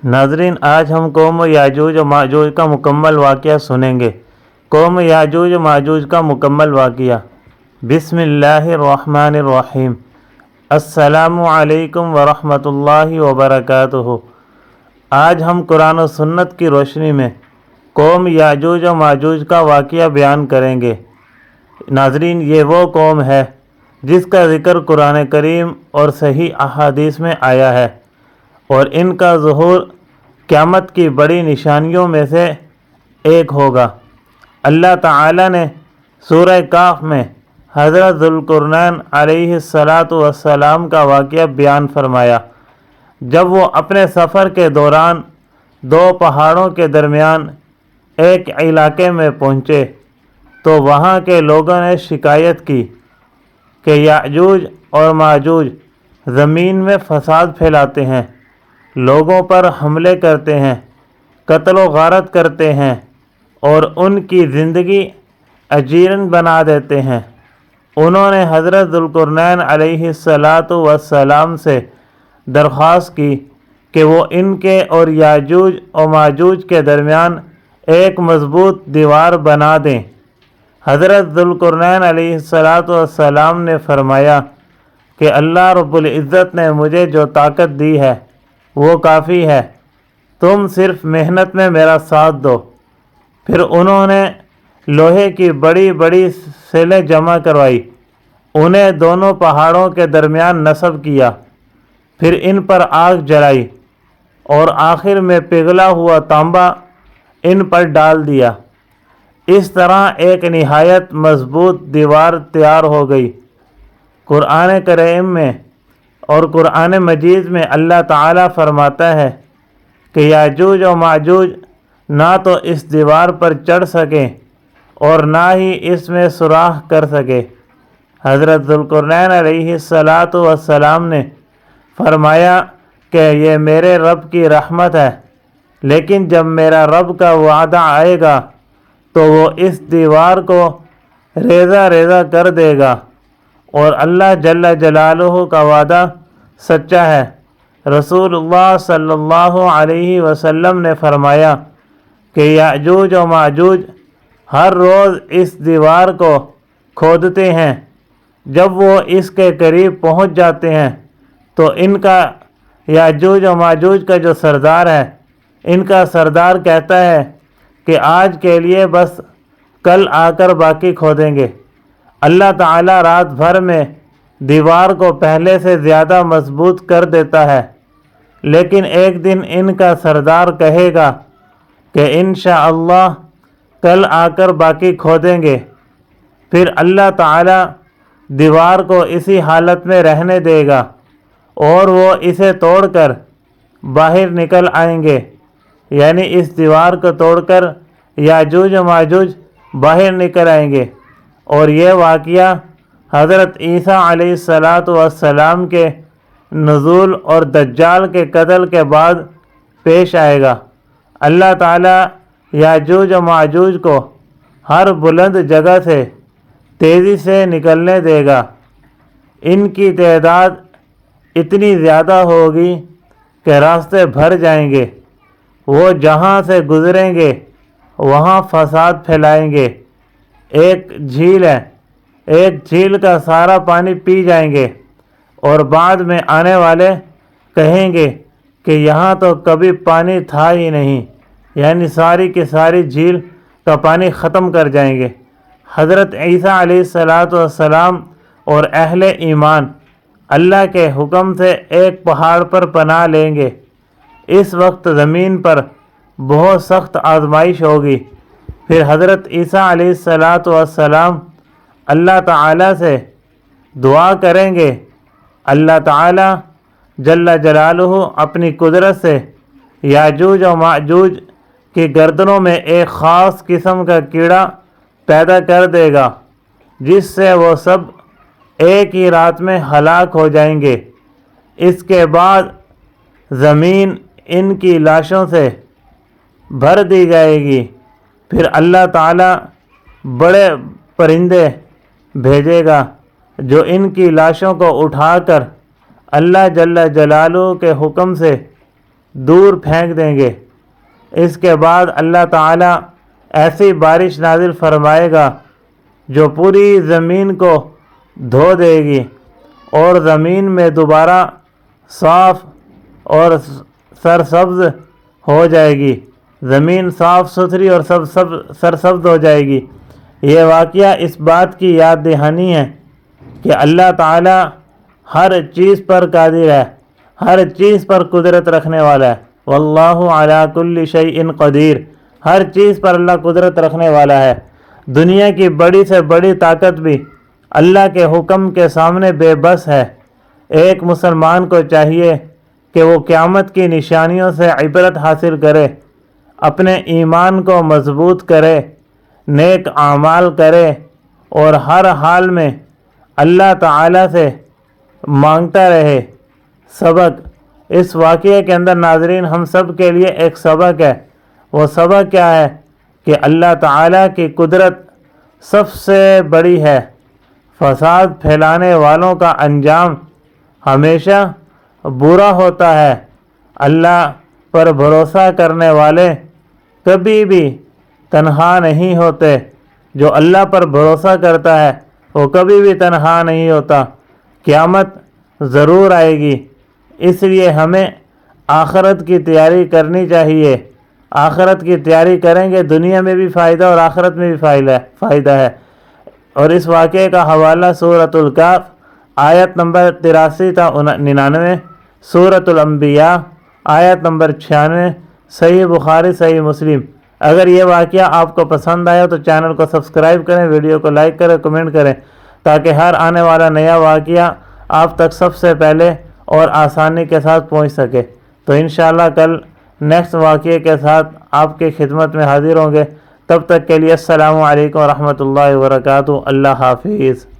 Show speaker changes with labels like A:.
A: ناظرین، آج ہم قوم یاجوج و ماجوج کا مکمل واقعہ سنیں گے۔ قوم یاجوج و ماجوج کا مکمل واقعہ۔ بسم اللہ الرحمن الرحیم۔ السلام علیکم ورحمۃ اللہ وبرکاتہ۔ آج ہم قرآن و سنت کی روشنی میں قوم یاجوج و ماجوج کا واقعہ بیان کریں گے۔ ناظرین، یہ وہ قوم ہے جس کا ذکر قرآن کریم اور صحیح احادیث میں آیا ہے، اور ان کا ظہور قیامت کی بڑی نشانیوں میں سے ایک ہوگا۔ اللہ تعالی نے سورہ کہف میں حضرت ذوالقرنین علیہ السلام کا واقعہ بیان فرمایا۔ جب وہ اپنے سفر کے دوران دو پہاڑوں کے درمیان ایک علاقے میں پہنچے تو وہاں کے لوگوں نے شکایت کی کہ یاجوج اور ماجوج زمین میں فساد پھیلاتے ہیں، لوگوں پر حملے کرتے ہیں، قتل و غارت کرتے ہیں اور ان کی زندگی اجیرن بنا دیتے ہیں۔ انہوں نے حضرت ذوالقرنین علیہ السلام سے درخواست کی کہ وہ ان کے اور یاجوج و ماجوج کے درمیان ایک مضبوط دیوار بنا دیں۔ حضرت ذوالقرنین علیہ السلام نے فرمایا کہ اللہ رب العزت نے مجھے جو طاقت دی ہے وہ کافی ہے، تم صرف محنت میں میرا ساتھ دو۔ پھر انہوں نے لوہے کی بڑی بڑی سیلیں جمع کروائی، انہیں دونوں پہاڑوں کے درمیان نصب کیا، پھر ان پر آگ جلائی اور آخر میں پگھلا ہوا تانبا ان پر ڈال دیا۔ اس طرح ایک نہایت مضبوط دیوار تیار ہو گئی۔ قرآن کریم میں اور قرآن مجید میں اللہ تعالیٰ فرماتا ہے کہ یاجوج و ماجوج نہ تو اس دیوار پر چڑھ سکیں اور نہ ہی اس میں سوراخ کر سکے۔ حضرت ذوالقرنین علیہ السلام نے فرمایا کہ یہ میرے رب کی رحمت ہے، لیکن جب میرا رب کا وعدہ آئے گا تو وہ اس دیوار کو ریزہ ریزہ کر دے گا، اور اللہ جل جلالہ کا وعدہ سچا ہے۔ رسول اللہ صلی اللہ علیہ وسلم نے فرمایا کہ یاجوج و ماجوج ہر روز اس دیوار کو کھودتے ہیں۔ جب وہ اس کے قریب پہنچ جاتے ہیں تو ان کا یاجوج و ماجوج کا جو سردار ہے، ان کا سردار کہتا ہے کہ آج کے لیے بس کل آ کر باقی کھودیں گے۔ اللہ تعالیٰ رات بھر میں دیوار کو پہلے سے زیادہ مضبوط کر دیتا ہے، لیکن ایک دن ان کا سردار کہے گا کہ انشاءاللہ کل آ کر باقی کھودیں گے۔ پھر اللہ تعالیٰ دیوار کو اسی حالت میں رہنے دے گا اور وہ اسے توڑ کر باہر نکل آئیں گے، یعنی اس دیوار کو توڑ کر یاجوج و ماجوج باہر نکل آئیں گے۔ اور یہ واقعہ حضرت عیسیٰ علیہ السلام کے نزول اور دجال کے قتل کے بعد پیش آئے گا۔ اللہ تعالیٰ یاجوج و ماجوج کو ہر بلند جگہ سے تیزی سے نکلنے دے گا۔ ان کی تعداد اتنی زیادہ ہوگی کہ راستے بھر جائیں گے۔ وہ جہاں سے گزریں گے وہاں فساد پھیلائیں گے۔ ایک جھیل ہے، ایک جھیل کا سارا پانی پی جائیں گے، اور بعد میں آنے والے کہیں گے کہ یہاں تو کبھی پانی تھا ہی نہیں، یعنی ساری کی ساری جھیل کا پانی ختم کر جائیں گے۔ حضرت عیسیٰ علیہ السلام اور اہل ایمان اللہ کے حکم سے ایک پہاڑ پر پناہ لیں گے۔ اس وقت زمین پر بہت سخت آزمائش ہوگی۔ پھر حضرت عیسیٰ علیہ السلام اللہ تعالیٰ سے دعا کریں گے۔ اللہ تعالیٰ جل جلالہ اپنی قدرت سے یاجوج و ماجوج کی گردنوں میں ایک خاص قسم کا کیڑا پیدا کر دے گا، جس سے وہ سب ایک ہی رات میں ہلاک ہو جائیں گے۔ اس کے بعد زمین ان کی لاشوں سے بھر دی جائے گی۔ پھر اللہ تعالیٰ بڑے پرندے بھیجے گا جو ان کی لاشوں کو اٹھا کر اللہ جل جلالہ کے حکم سے دور پھینک دیں گے۔ اس کے بعد اللہ تعالیٰ ایسی بارش نازل فرمائے گا جو پوری زمین کو دھو دے گی، اور زمین میں دوبارہ صاف اور سرسبز ہو جائے گی، زمین صاف ستھری اور سرسبز ہو جائے گی۔ یہ واقعہ اس بات کی یاد دہانی ہے کہ اللہ تعالیٰ ہر چیز پر قادر ہے، ہر چیز پر قدرت رکھنے والا ہے۔ واللہ علی کل شیء قدیر، ہر چیز پر اللہ قدرت رکھنے والا ہے۔ دنیا کی بڑی سے بڑی طاقت بھی اللہ کے حکم کے سامنے بے بس ہے۔ ایک مسلمان کو چاہیے کہ وہ قیامت کی نشانیوں سے عبرت حاصل کرے، اپنے ایمان کو مضبوط کرے، نیک اعمال کرے، اور ہر حال میں اللہ تعالیٰ سے مانگتا رہے۔ سبق اس واقعے کے اندر ناظرین ہم سب کے لیے ایک سبق ہے۔ وہ سبق کیا ہے کہ اللہ تعالیٰ کی قدرت سب سے بڑی ہے۔ فساد پھیلانے والوں کا انجام ہمیشہ برا ہوتا ہے۔ اللہ پر بھروسہ کرنے والے کبھی بھی تنہا نہیں ہوتے۔ جو اللہ پر بھروسہ کرتا ہے وہ کبھی بھی تنہا نہیں ہوتا۔ قیامت ضرور آئے گی، اس لیے ہمیں آخرت کی تیاری کرنی چاہیے۔ آخرت کی تیاری کریں گے، دنیا میں بھی فائدہ اور آخرت میں بھی فائدہ ہے۔ اور اس واقعے کا حوالہ سورۃ الکہف آیت نمبر 83 تا 99، سورۃ الانبیاء آیت نمبر 96، صحیح بخاری صحیح مسلم۔ اگر یہ واقعہ آپ کو پسند آیا تو چینل کو سبسکرائب کریں، ویڈیو کو لائک کریں، کمنٹ کریں، تاکہ ہر آنے والا نیا واقعہ آپ تک سب سے پہلے اور آسانی کے ساتھ پہنچ سکے۔ تو انشاءاللہ کل نیکسٹ واقعے کے ساتھ آپ کی خدمت میں حاضر ہوں گے۔ تب تک کے لیے السلام علیکم ورحمۃ اللہ وبرکاتہ۔ اللہ حافظ۔